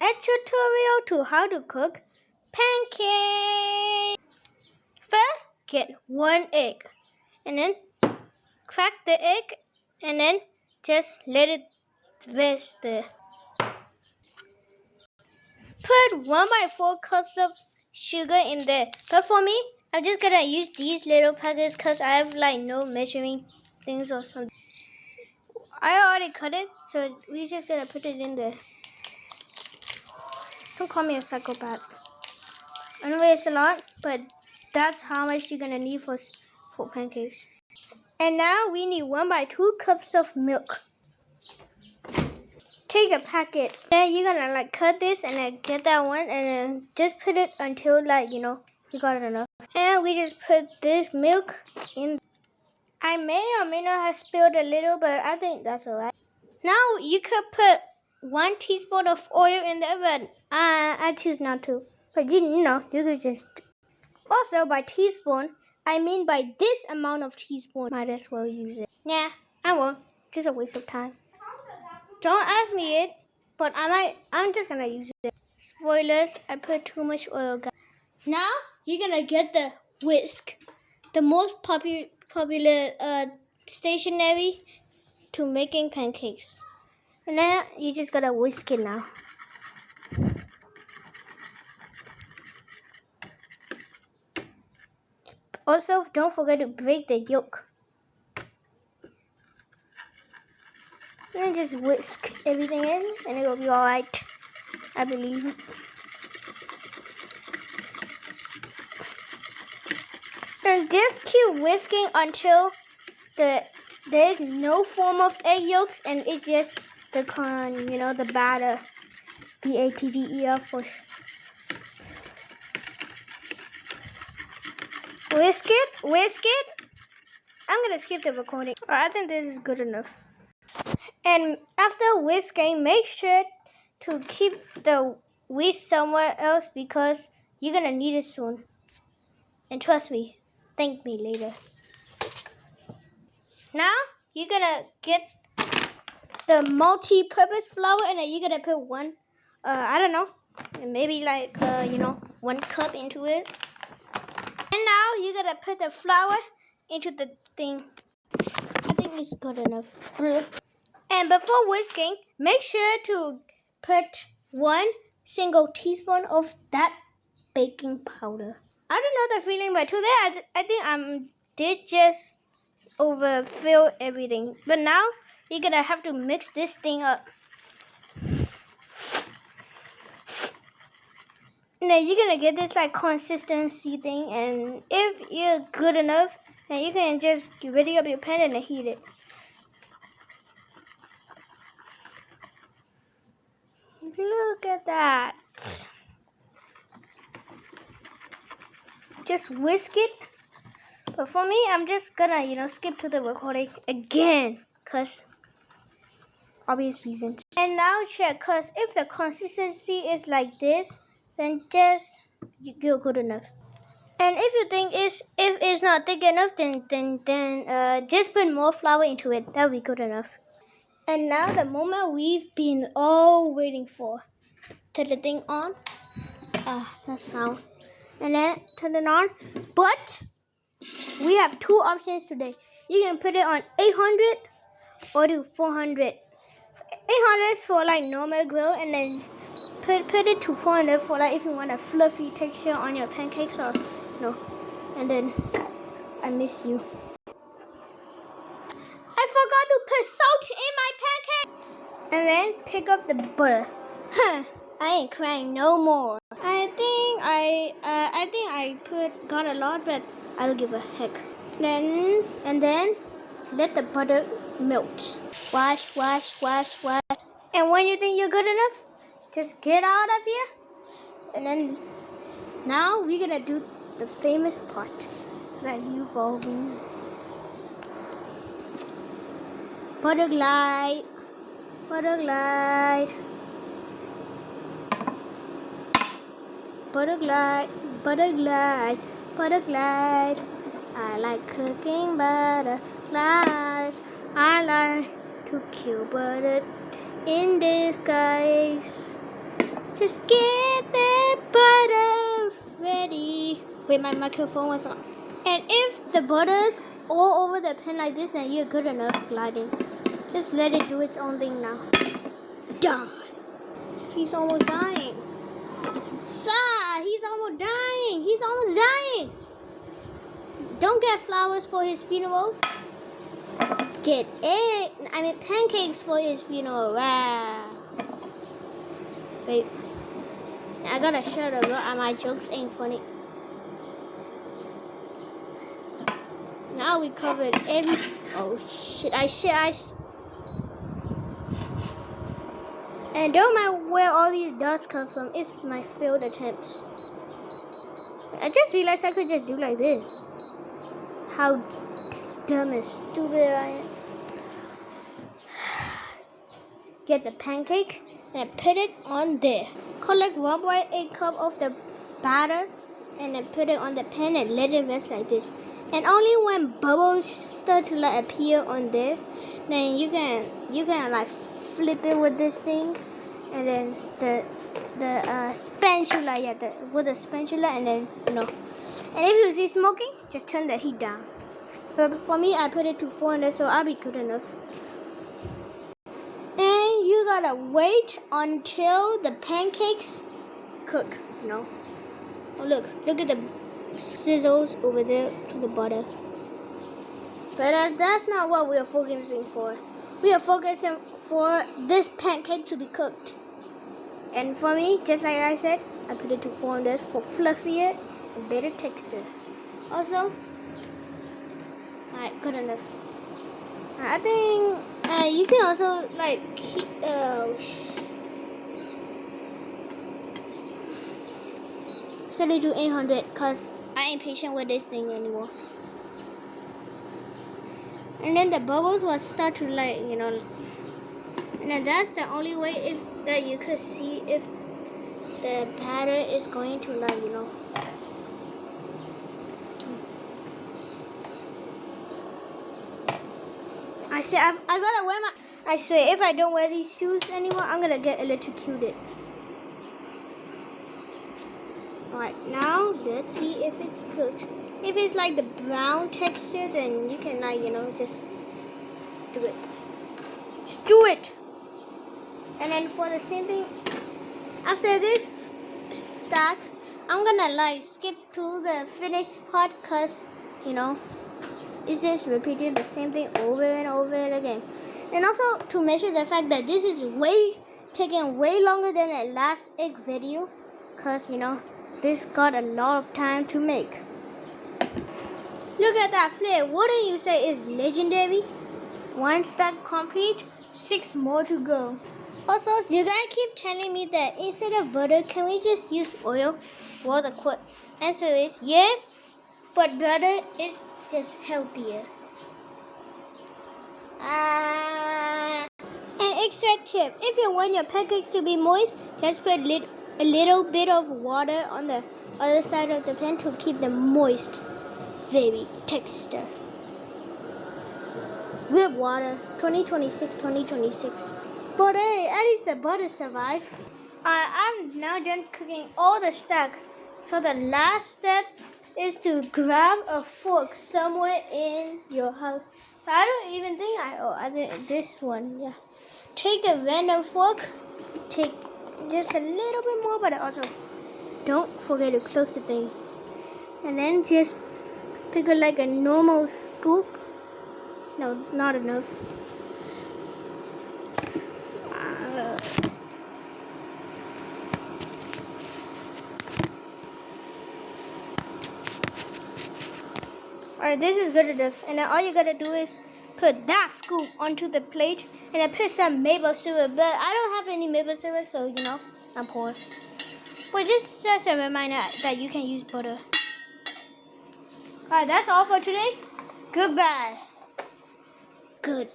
a tutorial to how to cook pancakes. First, get one egg and then crack the egg and then just let it rest there. Put 1/4 cups of sugar in there. But for me, I'm just gonna use these little packets because I have like no measuring things or something. I already cut it, so we just gonna put it in there. Don't call me a psychopath. I know it's a lot, but that's how much you're gonna need for pancakes. And now we need 1/2 cups of milk. Take a packet. Then you're gonna like cut this and then get that one and then just put it until like you got it enough. And we just put this milk in. I may or may not have spilled a little, but I think that's alright. Now you could put 1 teaspoon of oil in there, but I choose not to. But you could just. Also by teaspoon, I mean by this amount of teaspoon. Might as well use it. Nah, I won't. Just a waste of time. Don't ask me it, but I'm just gonna use it. Spoilers, I put too much oil, guys. Now you're gonna get the whisk, the most popular stationery to making pancakes. And now you just gotta whisk it now. Also, don't forget to break the yolk. And just whisk everything in and it'll be alright, I believe. And just keep whisking until there's no form of egg yolks and it's just the the batter. BATDER for whisk it. I'm gonna skip the recording. I think this is good enough. And after whisking, make sure to keep the whisk somewhere else because you're gonna need it soon. And trust me, thank me later. Now you're gonna get the multi-purpose flour and then you're gonna put one, I don't know, maybe like 1 cup into it. And now you're gonna put the flour into the thing. I think it's good enough. And before whisking, make sure to put 1 single teaspoon of that baking powder. I don't know the feeling, but today I think I did just overfill everything. But now you're gonna have to mix this thing up. And then you're gonna get this like consistency thing, and if you're good enough, then you can just ready up your pan and heat it. Look at that. Just whisk it. But for me, I'm just gonna, skip to the recording again. Because obvious reasons. And now check, because if the consistency is like this, then just, you're good enough. And if you think if it's not thick enough, then just put more flour into it. That'll be good enough. And now the moment we've been all waiting for. Turn the thing on. That sound. And then turn it on. But we have 2 options today. You can put it on 800 or do 400. 800 is for like normal grill, and then put it to 400 for like if you want a fluffy texture on your pancakes or no. And then I miss you. I forgot to put salt in my pancake. And then pick up the butter. I ain't crying no more. I think I got a lot, but I don't give a heck. Then let the butter melt. Wash. And when you think you're good enough, just get out of here. And then now we're gonna do the famous part that you've all been. Butter glide. Butter glide. Butter glide. Butter glide. Butter glide. I like cooking butter glide. I like to kill butter in disguise. Just get the butter ready. Wait, my microphone was on. And if the butter's all over the pan like this, then you're good enough gliding. Just let it do its own thing now. Done. He's almost dying. Sir, he's almost dying. He's almost dying. Don't get flowers for his funeral. Get pancakes for his funeral. Wow. Wait. I gotta shut up. My jokes ain't funny. Now we covered every. Oh shit! And don't mind where all these dots come from. It's my failed attempts. I just realized I could just do like this. How dumb and stupid I am. Get the pancake and put it on there. Collect 1.8 cup of the batter and then put it on the pan and let it rest like this. And only when bubbles start to like appear on there, then you can like flip it with this thing, and then the spatula, with the spatula, and then And if you see smoking, just turn the heat down. But for me, I put it to 400, so I'll be good enough. And you gotta wait until the pancakes cook. Oh, look at the sizzles over there to the butter. But that's not what we are focusing for. We are focusing for this pancake to be cooked. And for me, just like I said, I put it to 400 for fluffier and better texture. Also, alright, good enough. I think you can also like keep. Set it to 800 because I ain't patient with this thing anymore. And then the bubbles will start to and then that's the only way that you could see if the batter is going to I gotta wear I swear, if I don't wear these shoes anymore, I'm gonna get electrocuted. Alright, now let's see if it's cooked. If it's like the brown texture, then you can just do it. Just do it. And then for the same thing, after this stack, I'm gonna skip to the finished part because it's just repeating the same thing over and over again. And also to measure the fact that this is taking way longer than the last egg video, because this got a lot of time to make. Look at that flare. Wouldn't you say is legendary? One stack complete, 6 more to go. Also, you guys keep telling me that instead of butter, can we just use oil? Well, the answer is yes, but butter is just healthier. An extra tip: if you want your pancakes to be moist, just put a little bit of water on the other side of the pan to keep them moist. Very texture. With water, 2026. But hey, at least the butter survived. I'm now done cooking all the stack. So the last step is to grab a fork somewhere in your house. I don't even think I did this one. Yeah. Take a random fork. Take just a little bit more, but also don't forget to close the thing. And then just pick a normal scoop. No, not enough. Alright, this is good enough. And then all you gotta do is put that scoop onto the plate and then put some maple syrup. But I don't have any maple syrup, so I'm poor. But just as a reminder that you can use butter. Alright, that's all for today. Goodbye. Good.